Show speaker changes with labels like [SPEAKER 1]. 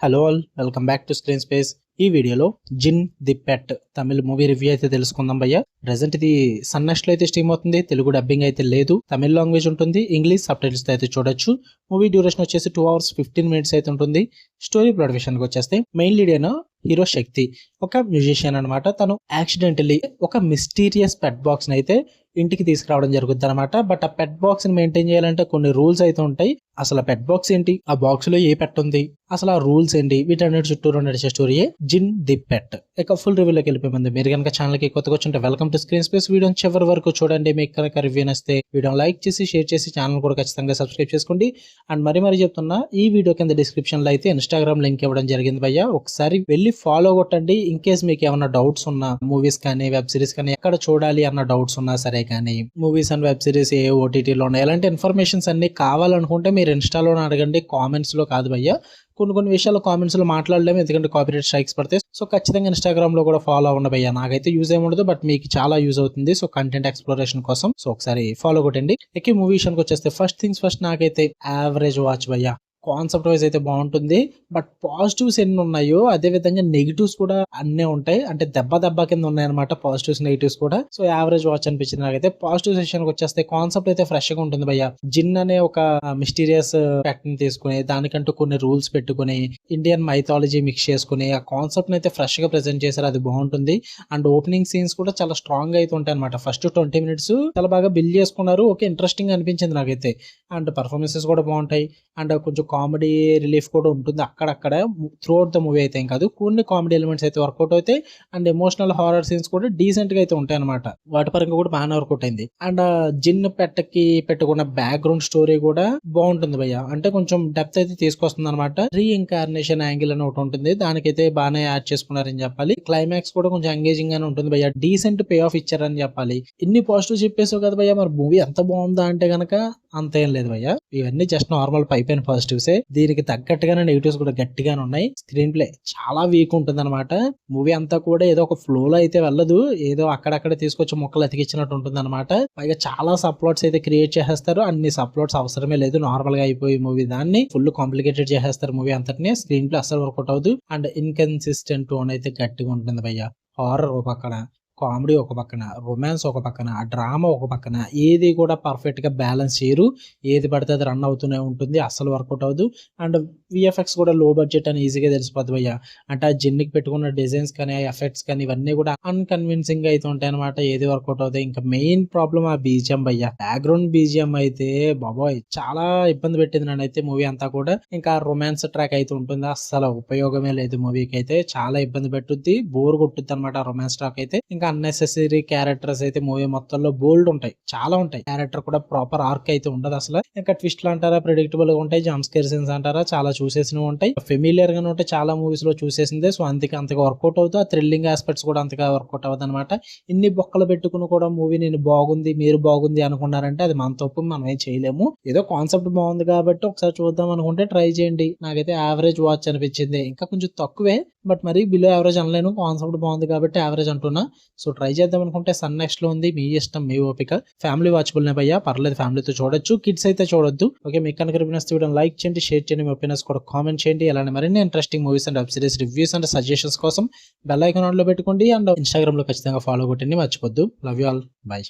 [SPEAKER 1] Hello all, welcome back to screen space. ఈ వీడియోలో Jin the pet తమిళ మూవీ రివ్యూ అయితే తెలుసుకుందాం భయ్య. ప్రెసెంట్ ఇది సన్ నెక్స్ట్ లో అయితే స్ట్రీమ్ అవుతుంది. తెలుగు డబ్బింగ్ అయితే లేదు, తమిళ లాంగ్వేజ్ ఉంటుంది, ఇంగ్లీష్ సబ్ టైటిల్స్ అయితే చూడొచ్చు. మూవీ డ్యూరేషన్ వచ్చేసి 2 hours 15 minutes అయితే ఉంటుంది. స్టోరీ ప్లాట్ విషయానికి వచ్చేస్తే మెయిన్ లీడ్ అయిన హీరో శక్తి ఒక మ్యూజిషియన్ అనమాట. తను యాక్సిడెంటలీ ఒక మిస్టీరియస్ పెట్ బాక్స్ ని అయితే ఇంటికి తీసుకురావడం జరుగుతుంది అనమాట. బట్ ఆ పెట్ బాక్స్ ని మెయింటైన్ చేయాలంటే కొన్ని రూల్స్ అయితే ఉంటాయి. అసలు ఆ పెట్ బాక్స్ ఏంటి, ఆ బాక్స్ లో ఏ పెట్ ఉంది, అసలు ఆ రూల్స్ ఏంటి, వీటన్నిటి చుట్టూరు నడిచే స్టోరీయే జిన్ ది పెట్. ఇక ఫుల్ రివ్యూలోకి వెళ్ళిపోయి ముందు మీరు కనుక ఛానల్ కి కొత్తగా వచ్చుంటే వెల్కమ్ టు స్క్రీన్ స్పేస్. వీడియోని చివరి వరకు చూడండి. మీకు కనుక రివ్యూ నస్తే వీడియో లైక్ చేసి షేర్ చేసి ఛానల్ కూడా ఖచ్చితంగా సబ్స్క్రైబ్ చేసుకోండి. అండ్ మరి చెప్తున్నా, ఈ వీడియో కింద డిస్క్రిప్షన్ లో అయితే ఇన్స్టాగ్రామ్ లింక్ ఇవ్వడం జరిగింది భయ్య. ఒకసారి వెళ్ళి ఫాలో కొట్టండి. ఇన్ కేస్ మీకు ఏమైనా డౌట్స్ ఉన్నా, మూవీస్ కానీ వెబ్ సిరీస్ కానీ ఎక్కడ చూడాలి అన్న డౌట్స్ ఉన్నా సరే, కానీ మూవీస్ అండ్ వెబ్ సిరీస్ ఏ ఓటీటీలో ఉన్నాయి, ఎలాంటి ఇన్ఫర్మేషన్స్ అన్ని కావాలనుకుంటే మీరు ఇన్స్టాలో అడగండి, కామెంట్స్ లో కాదు భయ్య. కొన్ని విషయాలు కామెంట్స్ లో మాట్లాడలేము, ఎందుకంటే కాపీరైట్ స్ట్రైక్స్ పడతాయి. సో ఖచ్చితంగా ఇన్స్టాగ్రామ్ లో కూడా ఫాలో అవ్వండి భయ్య. నాకైతే యూజ్ ఏముండదు, బట్ మీకు చాలా యూజ్ అవుతుంది. సో కంటెంట్ ఎక్స్ప్లోరేషన్ కోసం సో ఒకసారి ఫాలో కొట్టండి. ఇక మూవీ విషయానికి వచ్చేస్తే ఫస్ట్ థింగ్స్ ఫస్ట్, నాకైతే యావరేజ్ వాచ్ భయ్య. కాన్సెప్ట్ వైజ్ అయితే బాగుంటుంది, బట్ పాజిటివ్స్ ఎన్ని ఉన్నాయో అదే విధంగా నెగిటివ్స్ కూడా అన్నీ ఉంటాయి. అంటే దెబ్బ కింద ఉన్నాయన్నమాట పాజిటివ్స్ నెగిటివ్స్ కూడా. సో యావరేజ్ వాచ్ అనిపించింది నాకైతే. పాజిటివ్ విషయానికి వచ్చేస్తే కాన్సెప్ట్ అయితే ఫ్రెష్ గా ఉంటుంది భయ్య. జిన్ అనే ఒక మిస్టీరియస్ పెట్ ని తీసుకుని దానికంటూ కొన్ని రూల్స్ పెట్టుకుని ఇండియన్ మైథాలజీ మిక్స్ చేసుకుని ఆ కాన్సెప్ట్ అయితే ఫ్రెష్ గా ప్రెజెంట్ చేశారు. అది బాగుంటుంది. అండ్ ఓపెనింగ్ సీన్స్ కూడా చాలా స్ట్రాంగ్ అయితే ఉంటాయి అనమాట. ఫస్ట్ 20 minutes చాలా బాగా బిల్డ్ చేసుకున్నారు. ఓకే, ఇంట్రెస్టింగ్ అనిపించింది నాకైతే. అండ్ పర్ఫార్మెన్సెస్ కూడా బాగుంటాయి. అండ్ కొంచెం కామెడీ రిలీఫ్ కూడా ఉంటుంది అక్కడక్కడ. త్రూ అవుట్ ద మూవీ అయితే ఏం కాదు, కొన్ని కామెడీ ఎలిమెంట్స్ అయితే వర్కౌట్ అవుతాయి. అండ్ ఎమోషనల్ హారర్ సీన్స్ కూడా డీసెంట్ గా అయితే ఉంటాయి అనమాట. వాటి పరంగా కూడా బాగానే వర్కౌట్ అయింది. అండ్ జిన్ పెట్టకి పెట్టుకున్న బ్యాక్గ్రౌండ్ స్టోరీ కూడా బాగుంటుంది భయ్య. అంటే కొంచెం డెప్త్ అయితే తీసుకొస్తుంది అనమాట. రీఇన్కార్నేషన్ యాంగిల్ అని ఒకటి ఉంటుంది, దానికైతే బాగానే యాడ్ చేసుకున్నారని చెప్పాలి. క్లైమాక్స్ కూడా కొంచెం ఎంగేజింగ్ గానే ఉంటుంది భయ్య. డీసెంట్ పే ఆఫ్ ఇచ్చారని చెప్పాలి. ఇన్ని పాజిటివ్ చెప్పేసావు కదా భయ్య, మరి మూవీ ఎంత బాగుందా అంటే గనక అంతేం లేదు భయ్య. ఇవన్నీ జస్ట్ నార్మల్ పైపైన పాజిటివ్సే. దీనికి తగ్గట్టుగానే నెగిటివ్స్ కూడా గట్టిగానే ఉన్నాయి. స్క్రీన్ ప్లే చాలా వీక్ ఉంటుంది అనమాట. మూవీ అంతా కూడా ఏదో ఒక ఫ్లో లో అయితే వెళ్ళదు, ఏదో అక్కడక్కడ తీసుకొచ్చి మొక్కలు అతికిచ్చినట్టు ఉంటుంది అనమాట. పైగా చాలా సప్లాట్స్ అయితే క్రియేట్ చేసేస్తారు. అన్ని సప్లాట్స్ అవసరమే లేదు, నార్మల్ గా అయిపోయి మూవీ దాన్ని ఫుల్ కాంప్లికేటెడ్ చేసేస్తారు మూవీ అంతటిని. స్క్రీన్ ప్లే అసలు వర్కౌట్ అవ్వదు. అండ్ ఇన్కన్సిస్టెంట్ టోన్ అయితే గట్టిగా ఉంటుంది భయ్య. హారర్ ఒక పక్కన, కామెడీ ఒక పక్కన, రొమాన్స్ ఒక పక్కన, డ్రామా ఒక పక్కన, ఏది కూడా పర్ఫెక్ట్ గా బ్యాలెన్స్ చేయరు. ఏది పడితే అది రన్ అవుతూనే ఉంటుంది, అస్సలు వర్కౌట్ అవ్వదు. అండ్ విఎఫ్ఎక్స్ కూడా లో బడ్జెట్ అని ఈజీగా తెలిసిపోద్ది భయ్య. అంటే ఆ జిన్నికి పెట్టుకున్న డిజైన్స్ కానీ, ఆ ఎఫెక్ట్స్ కానీ ఇవన్నీ కూడా అన్కన్విన్సింగ్ అయితే ఉంటాయి అనమాట. ఏది వర్కౌట్ అవుతాయి. ఇంకా మెయిన్ ప్రాబ్లం ఆ బీజిఎం భయ్య. బ్యాక్గ్రౌండ్ బీజిఎం అయితే బాబోయ్ చాలా ఇబ్బంది పెట్టింది నన్ను అయితే మూవీ అంతా కూడా. ఇంకా రొమాన్స్ ట్రాక్ అయితే ఉంటుంది, అస్సలు ఉపయోగమే లేదు మూవీకి అయితే. చాలా ఇబ్బంది పెట్టుద్ది, బోర్ కొట్టుద్ది అనమాట రొమాన్స్ ట్రాక్ అయితే. ఇంకా అన్నెసెసరీ క్యారెక్టర్స్ అయితే మూవీ మొత్తంలో బోల్డ్ ఉంటాయి, చాలా ఉంటాయి. క్యారెక్టర్ కూడా ప్రాపర్ ఆర్క్ అయితే ఉండదు అసలు. ఇంకా ట్విస్ట్లు అంటారా ప్రెడిక్టబుల్ గా ఉంటాయి, జంప్ స్కేర్ సీన్స్ అంటారా చాలా చూసేసినవి ఉంటాయి. ఫెమిలియర్ గానే ఉంటాయి, చాలా మూవీస్ లో చూసేసిందే. సో అందుకే అంతగా వర్కౌట్ అవుతుంది. ఆ థ్రిల్లింగ్ ఆస్పెక్ట్స్ కూడా అంతగా వర్కౌట్ అవ్వదు అనమాట. ఇన్ని బొక్కలు పెట్టుకుని కూడా మూవీ నేను బాగుంది, మీరు బాగుంది అనుకున్నారంటే అది మన తప్పు, మనం ఏం చేయలేము. ఏదో కాన్సెప్ట్ బాగుంది కాబట్టి ఒకసారి చూద్దాం అనుకుంటే ట్రై చేయండి. నాకైతే యావరేజ్ వాచ్ అనిపించింది. ఇంకా కొంచెం తక్కువే, బట్ మరి బిలో యావరేజ్ అనలేను. కాన్సెప్ట్ బాగుంది కాబట్టి యావరేజ్ అంటున్నా. సో ట్రై చేద్దాం అనుకుంటే సన్ నెక్స్ట్ లో ఉంది, మీ ఇష్టం, మీ ఓపిక. ఫ్యామిలీ వాచబుల్ నే భయ్యా, పర్లేదు, ఫ్యామిలీతో చూడొచ్చు. కిడ్స్ అయితే చూడొద్దు. ఓకే, మీకు కనుక వీడియో లైక్ చేయండి, షేర్ చేయండి, మీ ఒపీనియన్స్ కూడా కామెంట్ చేయండి. అలానే మరిన్ని interesting movies and web series reviews and suggestions కోసం బెల్ ఐకాన్ ఆన్ లో పెట్టుకోండి. అండ్ ఇన్స్టాగ్రామ్ లో ఖచ్చితంగా ఫాలో కొట్టండి, మర్చిపోద్దు. Love you all, by.